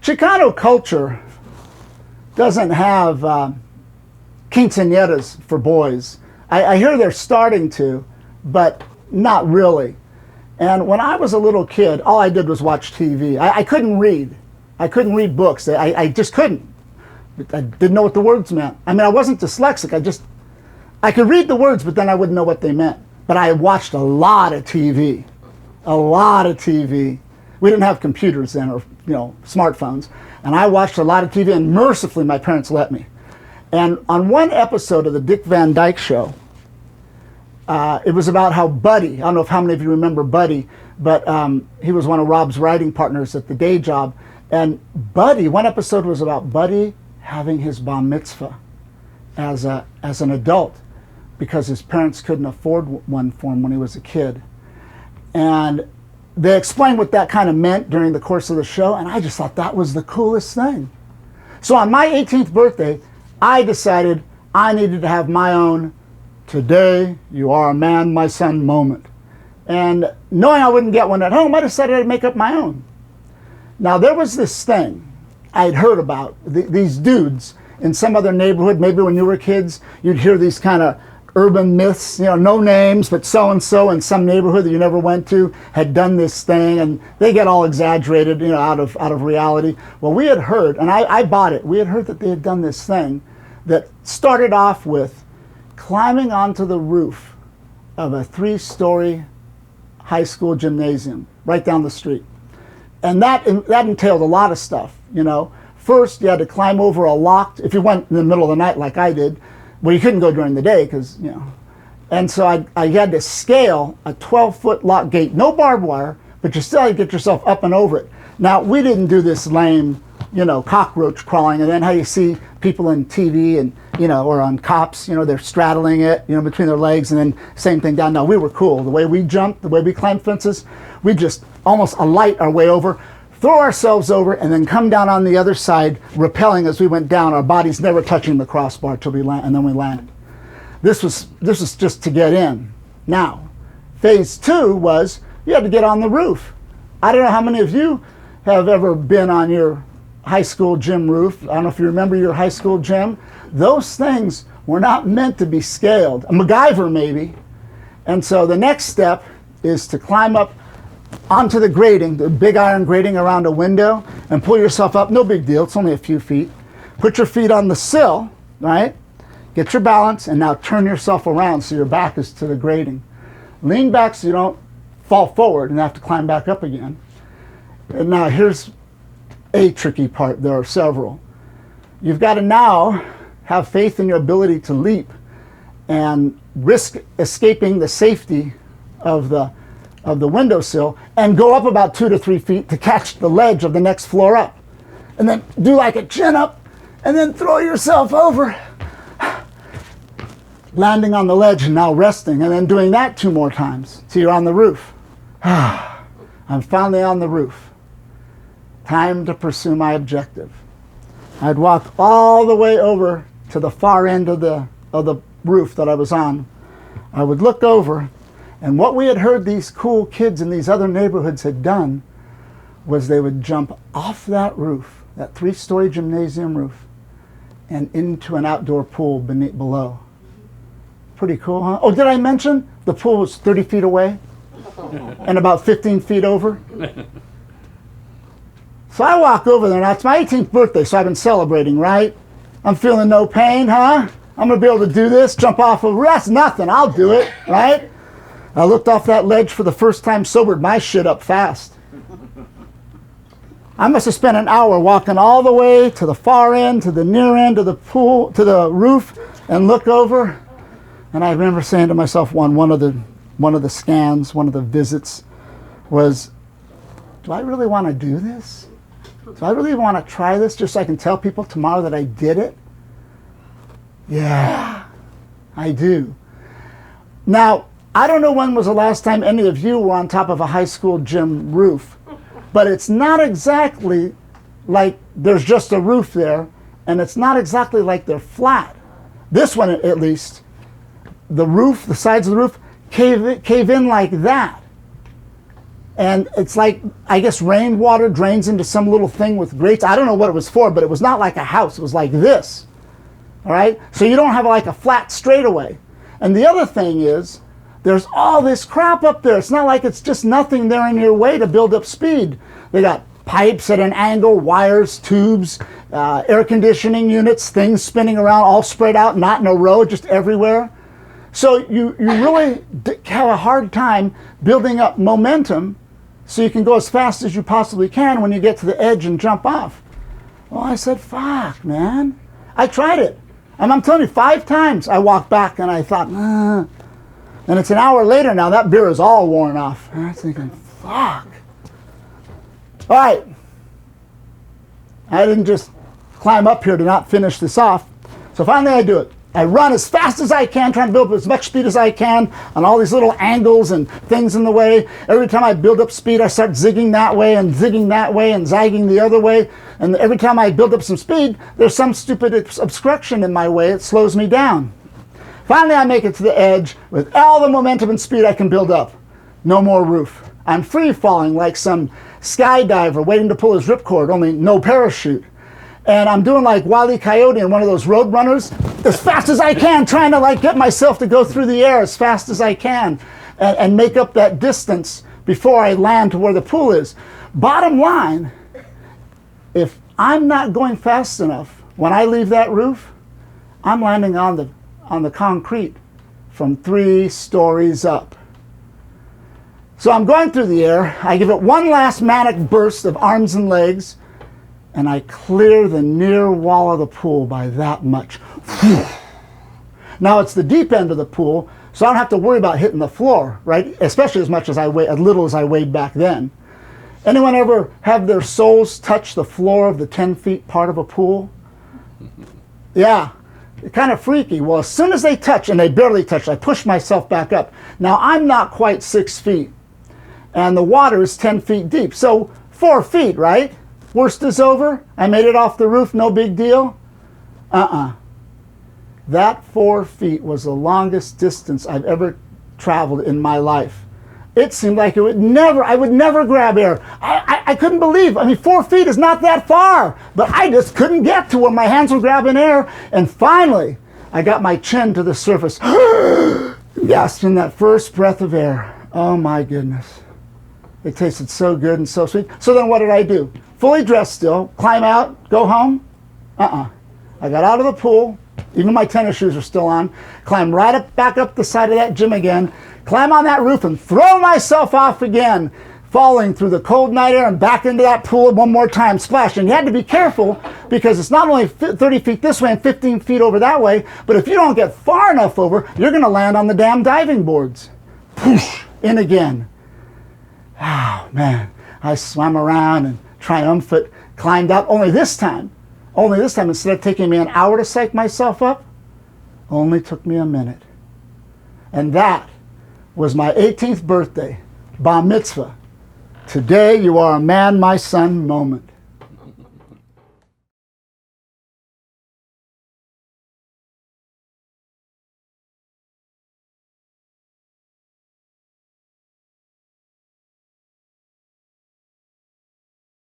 Chicano culture doesn't have quinceañeras for boys. I hear they're starting to, but not really. And when I was a little kid, all I did was watch TV. I couldn't read. I couldn't read books. I just couldn't. I didn't know what the words meant. I mean, I wasn't dyslexic. I could read the words, but then I wouldn't know what they meant. But I watched a lot of TV. A lot of TV. We didn't have computers then, or smartphones. And I watched a lot of TV, and mercifully my parents let me. And on one episode of the Dick Van Dyke Show, it was about how Buddy, I don't know if how many of you remember Buddy, but he was one of Rob's writing partners at the day job. And Buddy, one episode was about Buddy having his bar mitzvah as an adult because his parents couldn't afford one for him when he was a kid. And they explained what that kind of meant during the course of the show, and I just thought that was the coolest thing. So on my 18th birthday, I decided I needed to have my own "Today you are a man, my son" moment. And knowing I wouldn't get one at home, I decided I'd make up my own. Now there was this thing I'd heard about, these dudes in some other neighborhood. Maybe when you were kids, you'd hear these kind of urban myths, no names, but so-and-so in some neighborhood that you never went to had done this thing, and they get all exaggerated, out of reality. Well, we had heard, and I bought it, we had heard that they had done this thing that started off with climbing onto the roof of a 3-story high school gymnasium right down the street. And that entailed a lot of stuff, First, you had to climb over a locked, if you went in the middle of the night like I did, well, you couldn't go during the day because, And so I had to scale a 12-foot lock gate, no barbed wire, but you still had to get yourself up and over it. Now, we didn't do this lame, cockroach crawling, and then how you see people in TV and, or on cops, they're straddling it, between their legs, and then same thing down. No, we were cool. The way we jumped, the way we climbed fences, we just almost alight our way over, throw ourselves over, and then come down on the other side, rappelling as we went down, our bodies never touching the crossbar till we land, and then we landed. This was just to get in. Now, phase 2 was you had to get on the roof. I don't know how many of you have ever been on your high school gym roof. I don't know if you remember your high school gym. Those things were not meant to be scaled. A MacGyver maybe. And so the next step is to climb up onto the grating, the big iron grating around a window, and pull yourself up. No big deal, it's only a few feet. Put your feet on the sill, right? Get your balance, and now turn yourself around so your back is to the grating. Lean back so you don't fall forward and have to climb back up again. And now here's a tricky part. There are several. You've got to now have faith in your ability to leap and risk escaping the safety of the windowsill and go up about 2 to 3 feet to catch the ledge of the next floor up. And then do like a chin up and then throw yourself over, landing on the ledge and now resting, and then doing that 2 more times till you're on the roof. I'm finally on the roof. Time to pursue my objective. I'd walk all the way over to the far end of the roof that I was on. I would look over, and what we had heard these cool kids in these other neighborhoods had done was they would jump off that roof, that 3-story gymnasium roof, and into an outdoor pool below. Pretty cool, huh? Oh, did I mention the pool was 30 feet away and about 15 feet over? So I walk over there. Now, it's my 18th birthday, so I've been celebrating, right? I'm feeling no pain, huh? I'm going to be able to do this, jump off of, that's nothing. I'll do it, right? I looked off that ledge for the first time, sobered my shit up fast. I must have spent an hour walking all the way to the far end, to the near end of the pool, to the roof, and look over. And I remember saying to myself, one of the scans, one of the visits was, do I really want to do this? Do I really want to try this just so I can tell people tomorrow that I did it? Yeah, I do. Now, I don't know when was the last time any of you were on top of a high school gym roof, but it's not exactly like there's just a roof there, and it's not exactly like they're flat. This one, at least, the roof, the sides of the roof, cave in like that. And it's like, I guess rainwater drains into some little thing with grates. I don't know what it was for, but it was not like a house. It was like this. All right? So you don't have like a flat straightaway. And the other thing is, there's all this crap up there. It's not like it's just nothing there in your way to build up speed. They got pipes at an angle, wires, tubes, air conditioning units, things spinning around, all spread out, not in a row, just everywhere. So you really have a hard time building up momentum so you can go as fast as you possibly can when you get to the edge and jump off. Well, I said, fuck, man. I tried it. And I'm telling you, 5 times I walked back and I thought, And it's an hour later now, that beer is all worn off. And I'm thinking, fuck. All right. I didn't just climb up here to not finish this off. So finally I do it. I run as fast as I can, trying to build up as much speed as I can on all these little angles and things in the way. Every time I build up speed, I start zigging that way and zigging that way and zagging the other way. And every time I build up some speed, there's some stupid obstruction in my way. It slows me down. Finally, I make it to the edge with all the momentum and speed I can build up. No more roof. I'm free falling like some skydiver waiting to pull his ripcord, only no parachute. And I'm doing like Wile E. Coyote in one of those road runners, as fast as I can, trying to like get myself to go through the air as fast as I can and make up that distance before I land to where the pool is. Bottom line, if I'm not going fast enough, when I leave that roof, I'm landing on the concrete from 3 stories up. So I'm going through the air, I give it one last manic burst of arms and legs, and I clear the near wall of the pool by that much. Now it's the deep end of the pool, so I don't have to worry about hitting the floor, right? Especially as little as I weighed back then. Anyone ever have their soles touch the floor of the 10 feet part of a pool? Yeah, kind of freaky. Well, as soon as they touch, and they barely touch, I push myself back up. Now I'm not quite 6 feet, and the water is 10 feet deep, so 4 feet, right? Worst is over. I made it off the roof, no big deal. That 4 feet was the longest distance I've ever traveled in my life. It seemed like I would never grab air. I couldn't believe, 4 feet is not that far, but I just couldn't get to where my hands were grabbing air. And finally, I got my chin to the surface, gasping that first breath of air. Oh my goodness. It tasted so good and so sweet. So then what did I do? Fully dressed still, climb out, go home? I got out of the pool, even my tennis shoes are still on, climb back up the side of that gym again, climb on that roof and throw myself off again, falling through the cold night air and back into that pool one more time, splash. And you had to be careful because it's not only 30 feet this way and 15 feet over that way, but if you don't get far enough over, you're going to land on the damn diving boards. Poosh, in again. Oh, man. I swam around and triumphant, climbed up. Only this time, instead of taking me an hour to psych myself up, only took me a minute. And that was my 18th birthday, bar mitzvah. Today you are a man, my son moment.